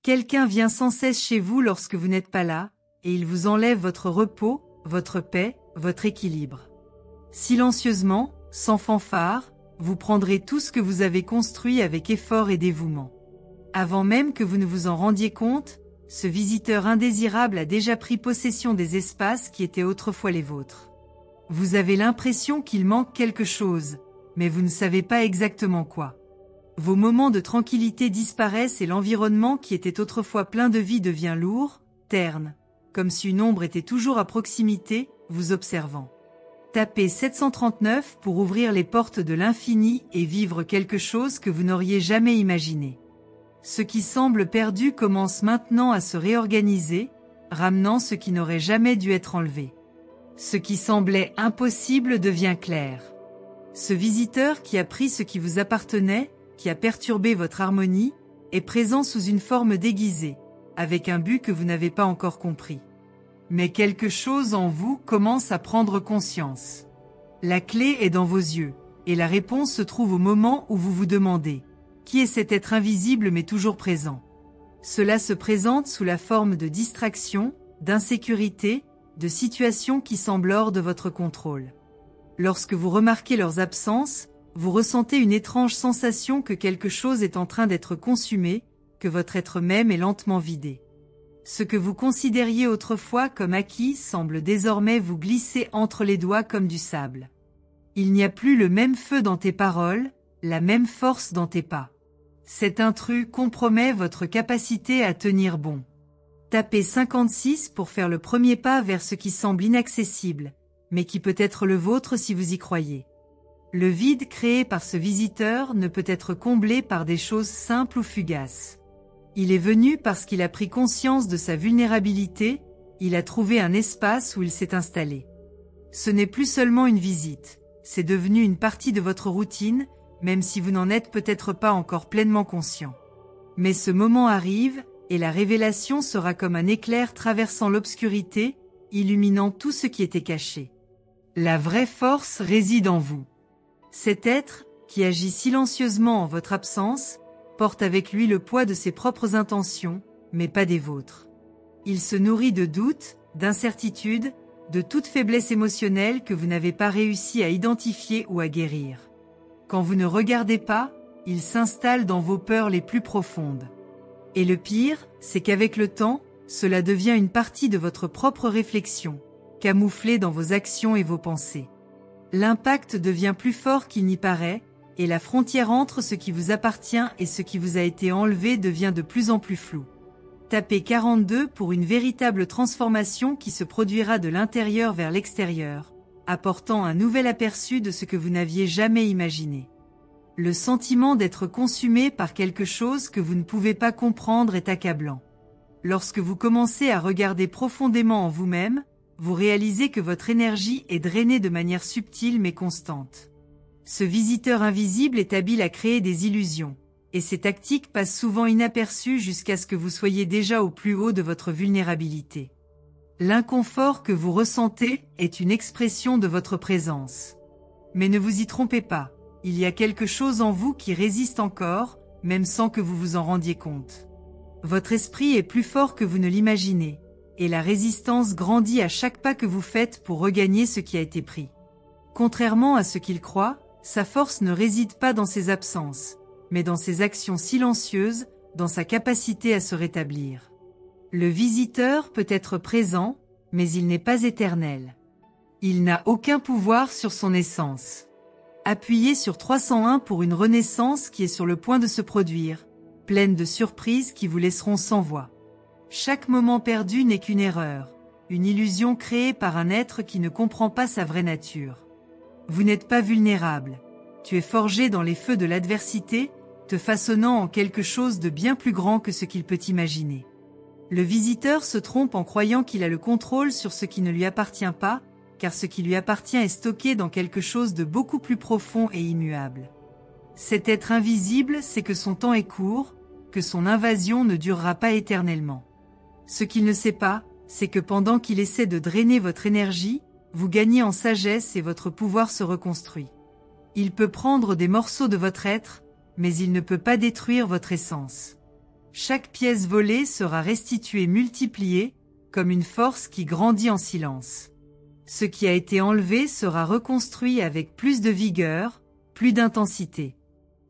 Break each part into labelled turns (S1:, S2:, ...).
S1: Quelqu'un vient sans cesse chez vous lorsque vous n'êtes pas là, et il vous enlève votre repos, votre paix, votre équilibre. Silencieusement, sans fanfare, vous prendrez tout ce que vous avez construit avec effort et dévouement. Avant même que vous ne vous en rendiez compte, ce visiteur indésirable a déjà pris possession des espaces qui étaient autrefois les vôtres. Vous avez l'impression qu'il manque quelque chose, mais vous ne savez pas exactement quoi. Vos moments de tranquillité disparaissent et l'environnement qui était autrefois plein de vie devient lourd, terne, comme si une ombre était toujours à proximité, vous observant. Tapez 739 pour ouvrir les portes de l'infini et vivre quelque chose que vous n'auriez jamais imaginé. Ce qui semble perdu commence maintenant à se réorganiser, ramenant ce qui n'aurait jamais dû être enlevé. Ce qui semblait impossible devient clair. Ce visiteur qui a pris ce qui vous appartenait, qui a perturbé votre harmonie, est présent sous une forme déguisée, avec un but que vous n'avez pas encore compris. Mais quelque chose en vous commence à prendre conscience. La clé est dans vos yeux, et la réponse se trouve au moment où vous vous demandez « Qui est cet être invisible mais toujours présent ?» Cela se présente sous la forme de distraction, d'insécurité, de situations qui semblent hors de votre contrôle. Lorsque vous remarquez leurs absences, vous ressentez une étrange sensation que quelque chose est en train d'être consumé, que votre être même est lentement vidé. Ce que vous considériez autrefois comme acquis semble désormais vous glisser entre les doigts comme du sable. Il n'y a plus le même feu dans tes paroles, la même force dans tes pas. Cet intrus compromet votre capacité à tenir bon. Tapez 56 pour faire le premier pas vers ce qui semble inaccessible, mais qui peut être le vôtre si vous y croyez. Le vide créé par ce visiteur ne peut être comblé par des choses simples ou fugaces. Il est venu parce qu'il a pris conscience de sa vulnérabilité, il a trouvé un espace où il s'est installé. Ce n'est plus seulement une visite, c'est devenu une partie de votre routine, même si vous n'en êtes peut-être pas encore pleinement conscient. Mais ce moment arrive, et la révélation sera comme un éclair traversant l'obscurité, illuminant tout ce qui était caché. La vraie force réside en vous. Cet être, qui agit silencieusement en votre absence, porte avec lui le poids de ses propres intentions, mais pas des vôtres. Il se nourrit de doutes, d'incertitudes, de toute faiblesse émotionnelle que vous n'avez pas réussi à identifier ou à guérir. Quand vous ne regardez pas, il s'installe dans vos peurs les plus profondes. Et le pire, c'est qu'avec le temps, cela devient une partie de votre propre réflexion, camouflée dans vos actions et vos pensées. L'impact devient plus fort qu'il n'y paraît, et la frontière entre ce qui vous appartient et ce qui vous a été enlevé devient de plus en plus floue. Tapez 42 pour une véritable transformation qui se produira de l'intérieur vers l'extérieur, apportant un nouvel aperçu de ce que vous n'aviez jamais imaginé. Le sentiment d'être consumé par quelque chose que vous ne pouvez pas comprendre est accablant. Lorsque vous commencez à regarder profondément en vous-même, vous réalisez que votre énergie est drainée de manière subtile mais constante. Ce visiteur invisible est habile à créer des illusions, et ses tactiques passent souvent inaperçues jusqu'à ce que vous soyez déjà au plus haut de votre vulnérabilité. L'inconfort que vous ressentez est une expression de votre présence. Mais ne vous y trompez pas, il y a quelque chose en vous qui résiste encore, même sans que vous vous en rendiez compte. Votre esprit est plus fort que vous ne l'imaginez, et la résistance grandit à chaque pas que vous faites pour regagner ce qui a été pris. Contrairement à ce qu'il croit, sa force ne réside pas dans ses absences, mais dans ses actions silencieuses, dans sa capacité à se rétablir. Le visiteur peut être présent, mais il n'est pas éternel. Il n'a aucun pouvoir sur son essence. Appuyez sur 301 pour une renaissance qui est sur le point de se produire, pleine de surprises qui vous laisseront sans voix. Chaque moment perdu n'est qu'une erreur, une illusion créée par un être qui ne comprend pas sa vraie nature. Vous n'êtes pas vulnérable. Tu es forgé dans les feux de l'adversité, te façonnant en quelque chose de bien plus grand que ce qu'il peut imaginer. Le visiteur se trompe en croyant qu'il a le contrôle sur ce qui ne lui appartient pas, car ce qui lui appartient est stocké dans quelque chose de beaucoup plus profond et immuable. Cet être invisible sait que son temps est court, que son invasion ne durera pas éternellement. Ce qu'il ne sait pas, c'est que pendant qu'il essaie de drainer votre énergie, vous gagnez en sagesse et votre pouvoir se reconstruit. Il peut prendre des morceaux de votre être, mais il ne peut pas détruire votre essence. Chaque pièce volée sera restituée multipliée, comme une force qui grandit en silence. Ce qui a été enlevé sera reconstruit avec plus de vigueur, plus d'intensité.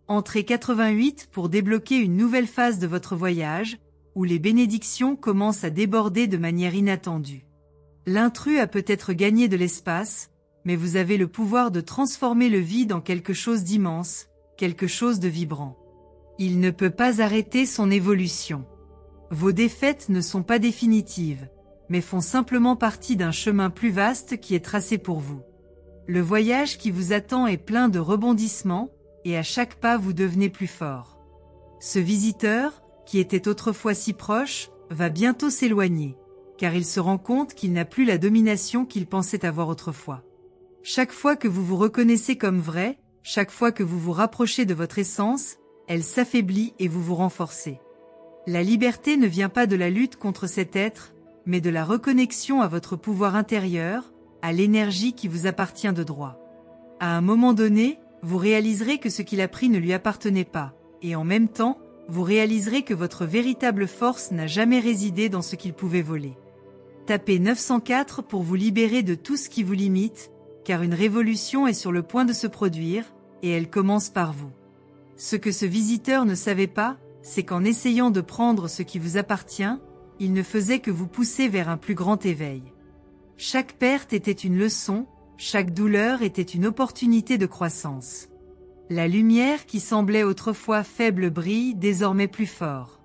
S1: Entrez 88 pour débloquer une nouvelle phase de votre voyage, où les bénédictions commencent à déborder de manière inattendue. L'intrus a peut-être gagné de l'espace, mais vous avez le pouvoir de transformer le vide en quelque chose d'immense, quelque chose de vibrant. Il ne peut pas arrêter son évolution. Vos défaites ne sont pas définitives, mais font simplement partie d'un chemin plus vaste qui est tracé pour vous. Le voyage qui vous attend est plein de rebondissements, et à chaque pas vous devenez plus fort. Ce visiteur, qui était autrefois si proche, va bientôt s'éloigner, car il se rend compte qu'il n'a plus la domination qu'il pensait avoir autrefois. Chaque fois que vous vous reconnaissez comme vrai, chaque fois que vous vous rapprochez de votre essence, elle s'affaiblit et vous vous renforcez. La liberté ne vient pas de la lutte contre cet être, mais de la reconnexion à votre pouvoir intérieur, à l'énergie qui vous appartient de droit. À un moment donné, vous réaliserez que ce qu'il a pris ne lui appartenait pas, et en même temps, vous réaliserez que votre véritable force n'a jamais résidé dans ce qu'il pouvait voler. Tapez 904 pour vous libérer de tout ce qui vous limite, car une révolution est sur le point de se produire, et elle commence par vous. Ce que ce visiteur ne savait pas, c'est qu'en essayant de prendre ce qui vous appartient, il ne faisait que vous pousser vers un plus grand éveil. Chaque perte était une leçon, chaque douleur était une opportunité de croissance. La lumière qui semblait autrefois faible brille désormais plus fort.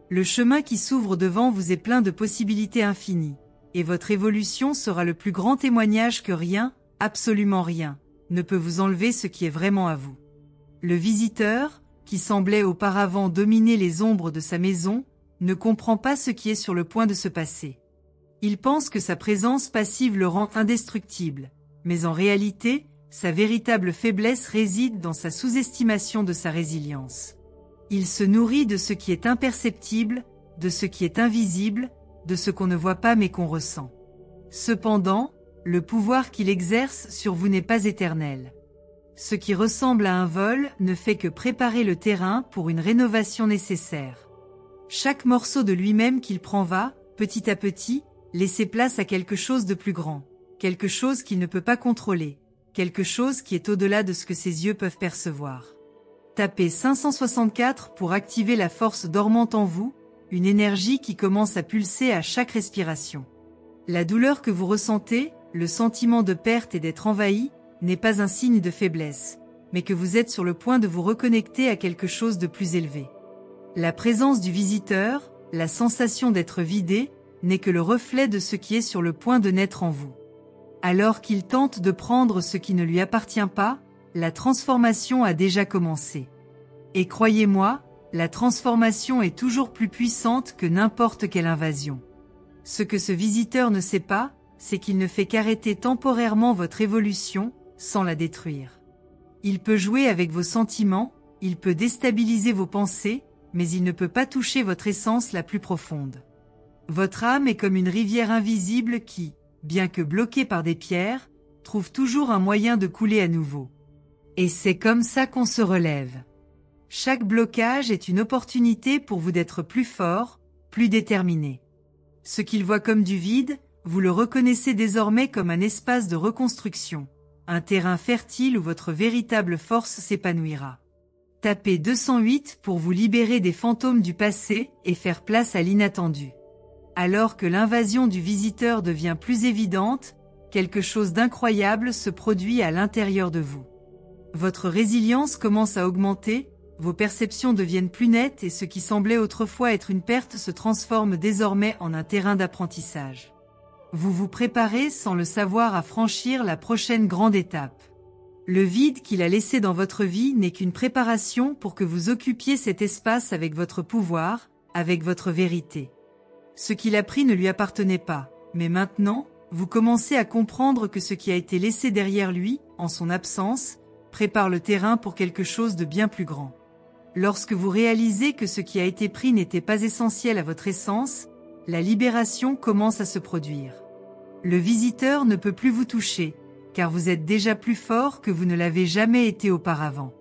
S1: Le chemin qui s'ouvre devant vous est plein de possibilités infinies, et votre évolution sera le plus grand témoignage que rien, absolument rien, ne peut vous enlever ce qui est vraiment à vous. Le visiteur, qui semblait auparavant dominer les ombres de sa maison, ne comprend pas ce qui est sur le point de se passer. Il pense que sa présence passive le rend indestructible, mais en réalité, sa véritable faiblesse réside dans sa sous-estimation de sa résilience. Il se nourrit de ce qui est imperceptible, de ce qui est invisible, de ce qu'on ne voit pas mais qu'on ressent. Cependant, le pouvoir qu'il exerce sur vous n'est pas éternel. Ce qui ressemble à un vol ne fait que préparer le terrain pour une rénovation nécessaire. Chaque morceau de lui-même qu'il prend va, petit à petit, laisser place à quelque chose de plus grand, quelque chose qu'il ne peut pas contrôler, quelque chose qui est au-delà de ce que ses yeux peuvent percevoir. Tapez 564 pour activer la force dormante en vous, une énergie qui commence à pulser à chaque respiration. La douleur que vous ressentez, le sentiment de perte et d'être envahi, n'est pas un signe de faiblesse, mais que vous êtes sur le point de vous reconnecter à quelque chose de plus élevé. La présence du visiteur, la sensation d'être vidé, n'est que le reflet de ce qui est sur le point de naître en vous. Alors qu'il tente de prendre ce qui ne lui appartient pas, la transformation a déjà commencé. Et croyez-moi, la transformation est toujours plus puissante que n'importe quelle invasion. Ce que ce visiteur ne sait pas, c'est qu'il ne fait qu'arrêter temporairement votre évolution, sans la détruire. Il peut jouer avec vos sentiments, il peut déstabiliser vos pensées, mais il ne peut pas toucher votre essence la plus profonde. Votre âme est comme une rivière invisible qui, bien que bloquée par des pierres, trouve toujours un moyen de couler à nouveau. Et c'est comme ça qu'on se relève. Chaque blocage est une opportunité pour vous d'être plus fort, plus déterminé. Ce qu'il voit comme du vide, vous le reconnaissez désormais comme un espace de reconstruction, un terrain fertile où votre véritable force s'épanouira. Tapez 208 pour vous libérer des fantômes du passé et faire place à l'inattendu. Alors que l'invasion du visiteur devient plus évidente, quelque chose d'incroyable se produit à l'intérieur de vous. Votre résilience commence à augmenter, vos perceptions deviennent plus nettes et ce qui semblait autrefois être une perte se transforme désormais en un terrain d'apprentissage. Vous vous préparez sans le savoir à franchir la prochaine grande étape. Le vide qu'il a laissé dans votre vie n'est qu'une préparation pour que vous occupiez cet espace avec votre pouvoir, avec votre vérité. Ce qu'il a pris ne lui appartenait pas, mais maintenant, vous commencez à comprendre que ce qui a été laissé derrière lui, en son absence, prépare le terrain pour quelque chose de bien plus grand. Lorsque vous réalisez que ce qui a été pris n'était pas essentiel à votre essence, la libération commence à se produire. Le visiteur ne peut plus vous toucher, car vous êtes déjà plus fort que vous ne l'avez jamais été auparavant.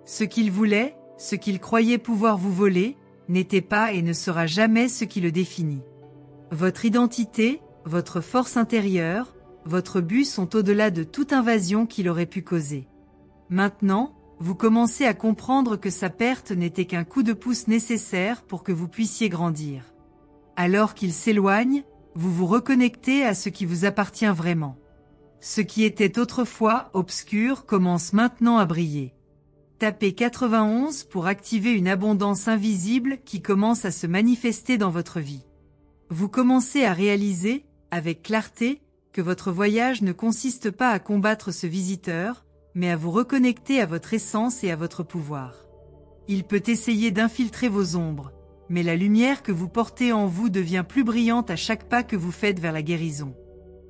S1: Ce qu'il voulait, ce qu'il croyait pouvoir vous voler, n'était pas et ne sera jamais ce qui le définit. Votre identité, votre force intérieure, votre but sont au-delà de toute invasion qu'il aurait pu causer. Maintenant, vous commencez à comprendre que sa perte n'était qu'un coup de pouce nécessaire pour que vous puissiez grandir. Alors qu'il s'éloigne, vous vous reconnectez à ce qui vous appartient vraiment. Ce qui était autrefois obscur commence maintenant à briller. Tapez 91 pour activer une abondance invisible qui commence à se manifester dans votre vie. Vous commencez à réaliser, avec clarté, que votre voyage ne consiste pas à combattre ce visiteur, mais à vous reconnecter à votre essence et à votre pouvoir. Il peut essayer d'infiltrer vos ombres, mais la lumière que vous portez en vous devient plus brillante à chaque pas que vous faites vers la guérison.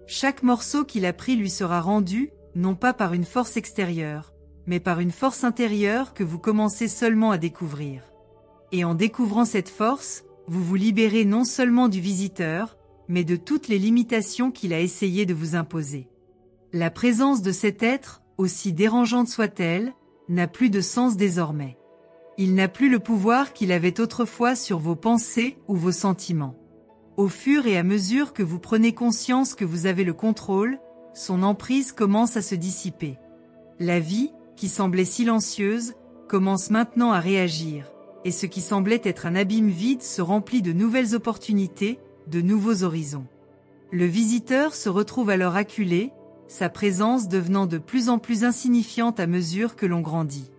S1: Chaque morceau qu'il a pris lui sera rendu, non pas par une force extérieure, mais par une force intérieure que vous commencez seulement à découvrir. Et en découvrant cette force, vous vous libérez non seulement du visiteur, mais de toutes les limitations qu'il a essayé de vous imposer. La présence de cet être, aussi dérangeante soit-elle, n'a plus de sens désormais. Il n'a plus le pouvoir qu'il avait autrefois sur vos pensées ou vos sentiments. Au fur et à mesure que vous prenez conscience que vous avez le contrôle, son emprise commence à se dissiper. La vie, qui semblait silencieuse, commence maintenant à réagir, et ce qui semblait être un abîme vide se remplit de nouvelles opportunités, de nouveaux horizons. Le visiteur se retrouve alors acculé, sa présence devenant de plus en plus insignifiante à mesure que l'on grandit.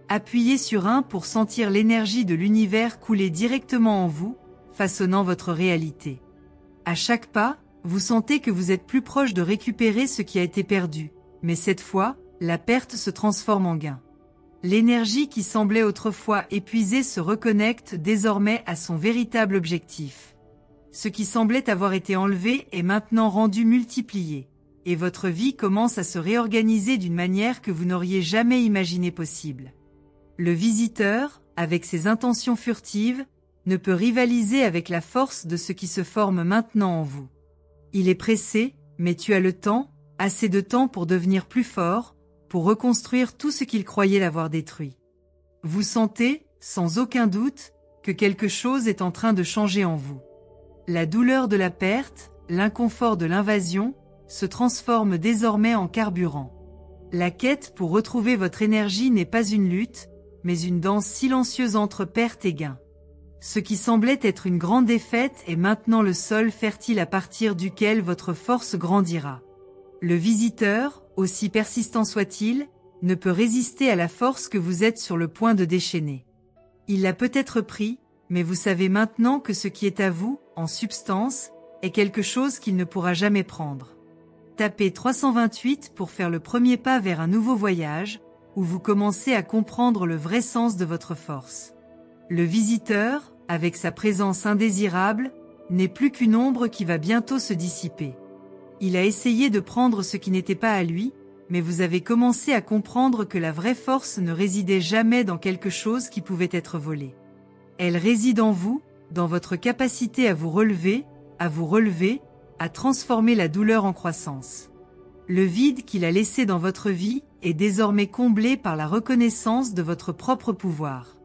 S1: Appuyez sur 1 pour sentir l'énergie de l'univers couler directement en vous, façonnant votre réalité. À chaque pas, vous sentez que vous êtes plus proche de récupérer ce qui a été perdu, mais cette fois, la perte se transforme en gain. L'énergie qui semblait autrefois épuisée se reconnecte désormais à son véritable objectif. Ce qui semblait avoir été enlevé est maintenant rendu multiplié, et votre vie commence à se réorganiser d'une manière que vous n'auriez jamais imaginé possible. Le visiteur, avec ses intentions furtives, ne peut rivaliser avec la force de ce qui se forme maintenant en vous. Il est pressé, mais tu as le temps, assez de temps pour devenir plus fort, pour reconstruire tout ce qu'il croyait l'avoir détruit. Vous sentez, sans aucun doute, que quelque chose est en train de changer en vous. La douleur de la perte, l'inconfort de l'invasion, se transforme désormais en carburant. La quête pour retrouver votre énergie n'est pas une lutte, mais une danse silencieuse entre perte et gain. Ce qui semblait être une grande défaite est maintenant le sol fertile à partir duquel votre force grandira. Le visiteur, aussi persistant soit-il, ne peut résister à la force que vous êtes sur le point de déchaîner. Il l'a peut-être pris, mais vous savez maintenant que ce qui est à vous, en substance, est quelque chose qu'il ne pourra jamais prendre. Tapez 328 pour faire le premier pas vers un nouveau voyage, où vous commencez à comprendre le vrai sens de votre force. Le visiteur, avec sa présence indésirable, n'est plus qu'une ombre qui va bientôt se dissiper. Il a essayé de prendre ce qui n'était pas à lui, mais vous avez commencé à comprendre que la vraie force ne résidait jamais dans quelque chose qui pouvait être volé. Elle réside en vous, dans votre capacité à vous relever, à transformer la douleur en croissance. Le vide qu'il a laissé dans votre vie est désormais comblé par la reconnaissance de votre propre pouvoir.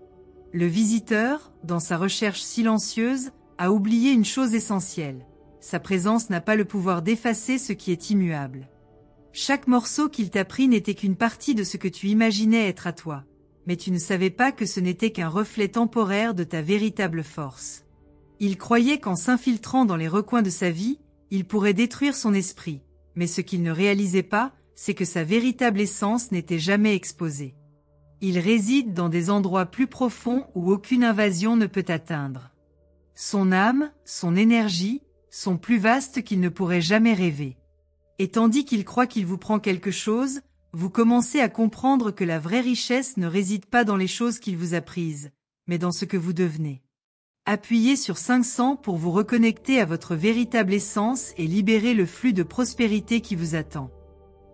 S1: Le visiteur, dans sa recherche silencieuse, a oublié une chose essentielle. Sa présence n'a pas le pouvoir d'effacer ce qui est immuable. Chaque morceau qu'il t'a pris n'était qu'une partie de ce que tu imaginais être à toi, mais tu ne savais pas que ce n'était qu'un reflet temporaire de ta véritable force. Il croyait qu'en s'infiltrant dans les recoins de sa vie, il pourrait détruire son esprit, mais ce qu'il ne réalisait pas, c'est que sa véritable essence n'était jamais exposée. Il réside dans des endroits plus profonds où aucune invasion ne peut atteindre. Son âme, son énergie, sont plus vastes qu'il ne pourrait jamais rêver. Et tandis qu'il croit qu'il vous prend quelque chose, vous commencez à comprendre que la vraie richesse ne réside pas dans les choses qu'il vous a prises, mais dans ce que vous devenez. Appuyez sur 500 pour vous reconnecter à votre véritable essence et libérer le flux de prospérité qui vous attend.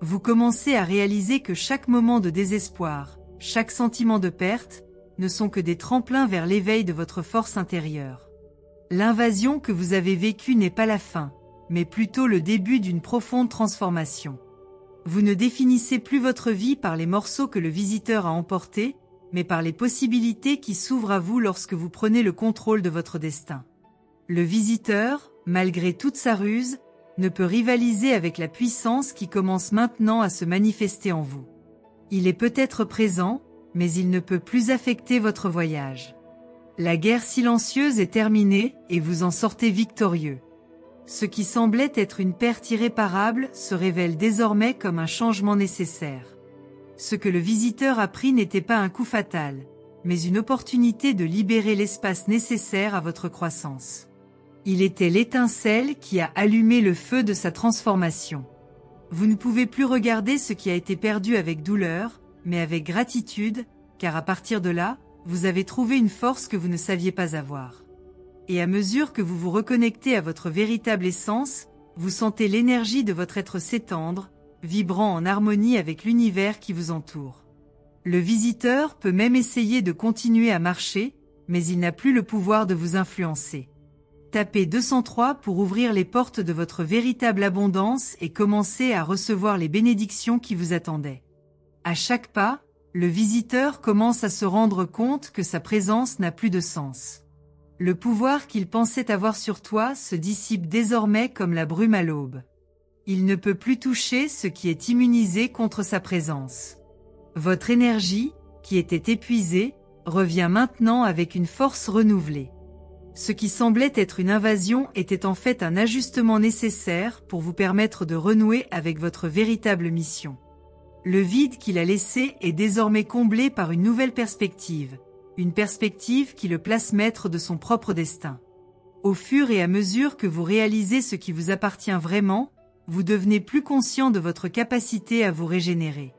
S1: Vous commencez à réaliser que chaque moment de désespoir, chaque sentiment de perte, ne sont que des tremplins vers l'éveil de votre force intérieure. L'invasion que vous avez vécue n'est pas la fin, mais plutôt le début d'une profonde transformation. Vous ne définissez plus votre vie par les morceaux que le visiteur a emportés, mais par les possibilités qui s'ouvrent à vous lorsque vous prenez le contrôle de votre destin. Le visiteur, malgré toute sa ruse, ne peut rivaliser avec la puissance qui commence maintenant à se manifester en vous. Il est peut-être présent, mais il ne peut plus affecter votre voyage. La guerre silencieuse est terminée et vous en sortez victorieux. Ce qui semblait être une perte irréparable se révèle désormais comme un changement nécessaire. Ce que le visiteur a pris n'était pas un coup fatal, mais une opportunité de libérer l'espace nécessaire à votre croissance. Il était l'étincelle qui a allumé le feu de sa transformation. Vous ne pouvez plus regarder ce qui a été perdu avec douleur, mais avec gratitude, car à partir de là, vous avez trouvé une force que vous ne saviez pas avoir. Et à mesure que vous vous reconnectez à votre véritable essence, vous sentez l'énergie de votre être s'étendre, vibrant en harmonie avec l'univers qui vous entoure. Le visiteur peut même essayer de continuer à marcher, mais il n'a plus le pouvoir de vous influencer. Tapez 203 pour ouvrir les portes de votre véritable abondance et commencer à recevoir les bénédictions qui vous attendaient. À chaque pas, le visiteur commence à se rendre compte que sa présence n'a plus de sens. Le pouvoir qu'il pensait avoir sur toi se dissipe désormais comme la brume à l'aube. Il ne peut plus toucher ce qui est immunisé contre sa présence. Votre énergie, qui était épuisée, revient maintenant avec une force renouvelée. Ce qui semblait être une invasion était en fait un ajustement nécessaire pour vous permettre de renouer avec votre véritable mission. Le vide qu'il a laissé est désormais comblé par une nouvelle perspective, une perspective qui le place maître de son propre destin. Au fur et à mesure que vous réalisez ce qui vous appartient vraiment, vous devenez plus conscient de votre capacité à vous régénérer.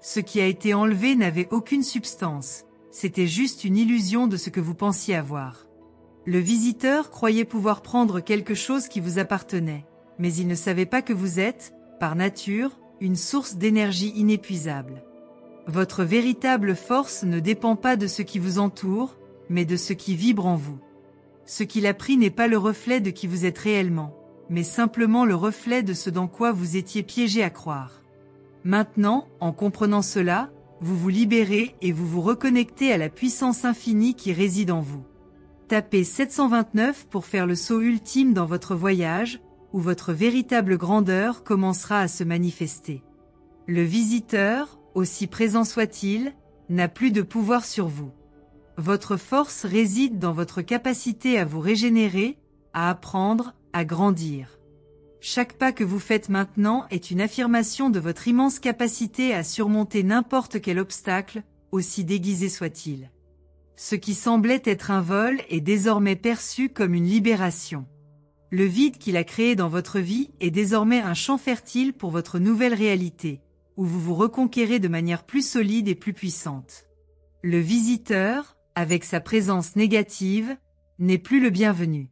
S1: Ce qui a été enlevé n'avait aucune substance, c'était juste une illusion de ce que vous pensiez avoir. Le visiteur croyait pouvoir prendre quelque chose qui vous appartenait, mais il ne savait pas que vous êtes, par nature, une source d'énergie inépuisable. Votre véritable force ne dépend pas de ce qui vous entoure, mais de ce qui vibre en vous. Ce qu'il a pris n'est pas le reflet de qui vous êtes réellement, mais simplement le reflet de ce dans quoi vous étiez piégé à croire. Maintenant, en comprenant cela, vous vous libérez et vous vous reconnectez à la puissance infinie qui réside en vous. Tapez 729 pour faire le saut ultime dans votre voyage, où votre véritable grandeur commencera à se manifester. Le visiteur, aussi présent soit-il, n'a plus de pouvoir sur vous. Votre force réside dans votre capacité à vous régénérer, à apprendre, à grandir. Chaque pas que vous faites maintenant est une affirmation de votre immense capacité à surmonter n'importe quel obstacle, aussi déguisé soit-il. Ce qui semblait être un vol est désormais perçu comme une libération. Le vide qu'il a créé dans votre vie est désormais un champ fertile pour votre nouvelle réalité, où vous vous reconquérez de manière plus solide et plus puissante. Le visiteur, avec sa présence négative, n'est plus le bienvenu.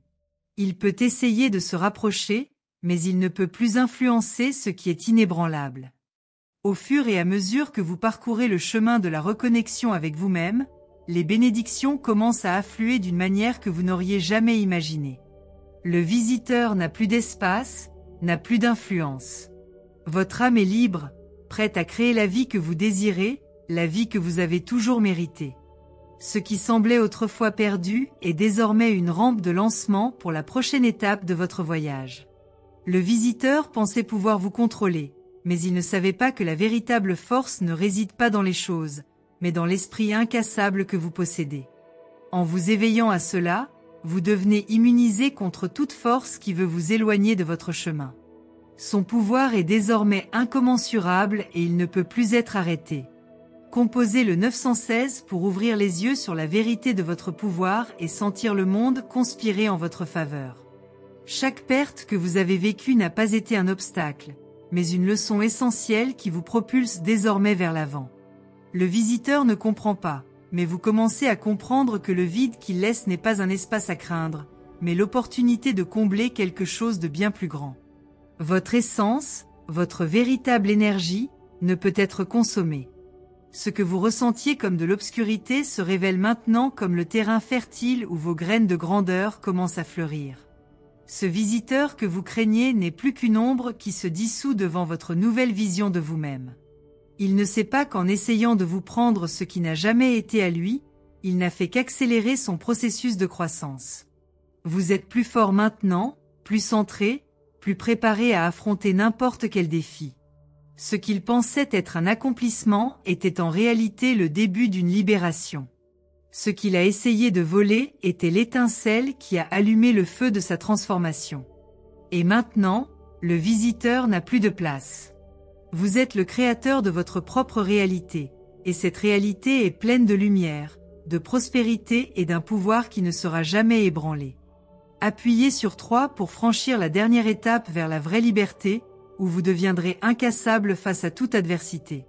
S1: Il peut essayer de se rapprocher, mais il ne peut plus influencer ce qui est inébranlable. Au fur et à mesure que vous parcourez le chemin de la reconnexion avec vous-même, les bénédictions commencent à affluer d'une manière que vous n'auriez jamais imaginée. Le visiteur n'a plus d'espace, n'a plus d'influence. Votre âme est libre, prête à créer la vie que vous désirez, la vie que vous avez toujours méritée. Ce qui semblait autrefois perdu est désormais une rampe de lancement pour la prochaine étape de votre voyage. Le visiteur pensait pouvoir vous contrôler, mais il ne savait pas que la véritable force ne réside pas dans les choses, mais dans l'esprit incassable que vous possédez. En vous éveillant à cela, vous devenez immunisé contre toute force qui veut vous éloigner de votre chemin. Son pouvoir est désormais incommensurable et il ne peut plus être arrêté. Composez le 916 pour ouvrir les yeux sur la vérité de votre pouvoir et sentir le monde conspirer en votre faveur. Chaque perte que vous avez vécue n'a pas été un obstacle, mais une leçon essentielle qui vous propulse désormais vers l'avant. Le visiteur ne comprend pas, mais vous commencez à comprendre que le vide qu'il laisse n'est pas un espace à craindre, mais l'opportunité de combler quelque chose de bien plus grand. Votre essence, votre véritable énergie, ne peut être consommée. Ce que vous ressentiez comme de l'obscurité se révèle maintenant comme le terrain fertile où vos graines de grandeur commencent à fleurir. Ce visiteur que vous craignez n'est plus qu'une ombre qui se dissout devant votre nouvelle vision de vous-même. Il ne sait pas qu'en essayant de vous prendre ce qui n'a jamais été à lui, il n'a fait qu'accélérer son processus de croissance. Vous êtes plus fort maintenant, plus centré, plus préparé à affronter n'importe quel défi. Ce qu'il pensait être un accomplissement était en réalité le début d'une libération. Ce qu'il a essayé de voler était l'étincelle qui a allumé le feu de sa transformation. Et maintenant, le visiteur n'a plus de place. Vous êtes le créateur de votre propre réalité, et cette réalité est pleine de lumière, de prospérité et d'un pouvoir qui ne sera jamais ébranlé. Appuyez sur 3 pour franchir la dernière étape vers la vraie liberté, où vous deviendrez incassable face à toute adversité.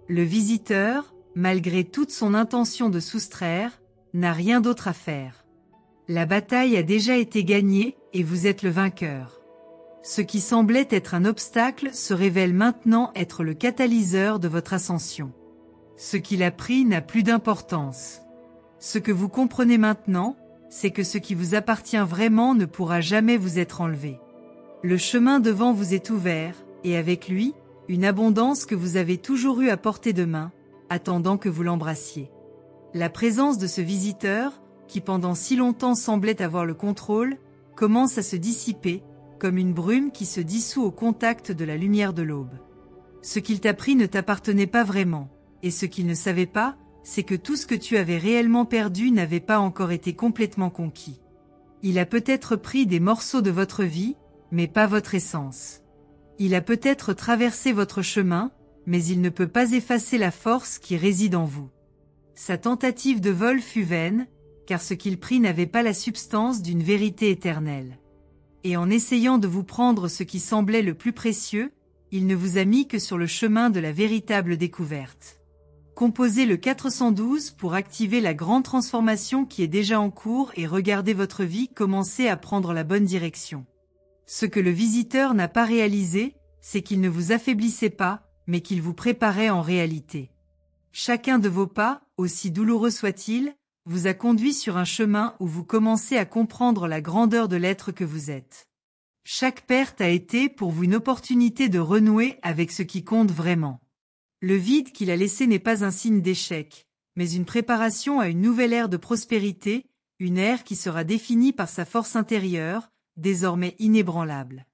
S1: Le visiteur, malgré toute son intention de soustraire, n'a rien d'autre à faire. La bataille a déjà été gagnée et vous êtes le vainqueur. Ce qui semblait être un obstacle se révèle maintenant être le catalyseur de votre ascension. Ce qu'il a pris n'a plus d'importance. Ce que vous comprenez maintenant, c'est que ce qui vous appartient vraiment ne pourra jamais vous être enlevé. Le chemin devant vous est ouvert, et avec lui, une abondance que vous avez toujours eue à portée de main, attendant que vous l'embrassiez. La présence de ce visiteur, qui pendant si longtemps semblait avoir le contrôle, commence à se dissiper, comme une brume qui se dissout au contact de la lumière de l'aube. Ce qu'il t'a pris ne t'appartenait pas vraiment, et ce qu'il ne savait pas, c'est que tout ce que tu avais réellement perdu n'avait pas encore été complètement conquis. Il a peut-être pris des morceaux de votre vie, mais pas votre essence. Il a peut-être traversé votre chemin, mais il ne peut pas effacer la force qui réside en vous. Sa tentative de vol fut vaine, car ce qu'il prit n'avait pas la substance d'une vérité éternelle. Et en essayant de vous prendre ce qui semblait le plus précieux, il ne vous a mis que sur le chemin de la véritable découverte. Composez le 412 pour activer la grande transformation qui est déjà en cours et regardez votre vie commencer à prendre la bonne direction. Ce que le visiteur n'a pas réalisé, c'est qu'il ne vous affaiblissait pas, mais qu'il vous préparait en réalité. Chacun de vos pas, aussi douloureux soit-il, vous a conduit sur un chemin où vous commencez à comprendre la grandeur de l'être que vous êtes. Chaque perte a été pour vous une opportunité de renouer avec ce qui compte vraiment. Le vide qu'il a laissé n'est pas un signe d'échec, mais une préparation à une nouvelle ère de prospérité, une ère qui sera définie par sa force intérieure, désormais inébranlable.